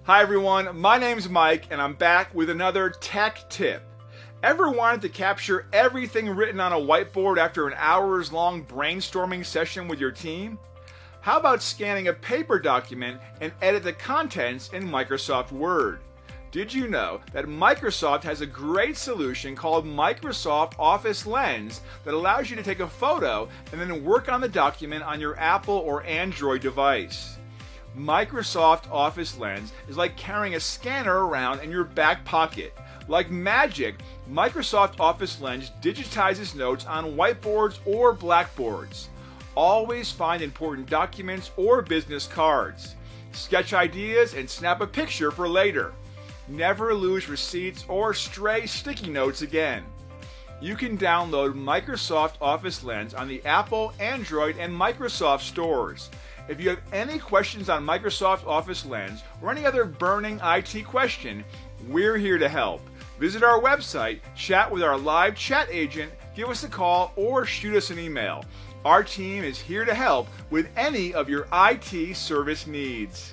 Hi everyone, my name's Mike and I'm back with another tech tip. Ever wanted to capture everything written on a whiteboard after an hours long brainstorming session with your team? How about scanning a paper document and edit the contents in Microsoft Word? Did you know that Microsoft has a great solution called Microsoft Office Lens that allows you to take a photo and then work on the document on your Apple or Android device? Microsoft Office Lens is like carrying a scanner around in your back pocket. Like magic, Microsoft Office Lens digitizes notes on whiteboards or blackboards. Always find important documents or business cards. Sketch ideas and snap a picture for later. Never lose receipts or stray sticky notes again. You can download Microsoft Office Lens on the Apple, Android, and Microsoft stores. If you have any questions on Microsoft Office Lens or any other burning IT question, we're here to help. Visit our website, chat with our live chat agent, give us a call, or shoot us an email. Our team is here to help with any of your IT service needs.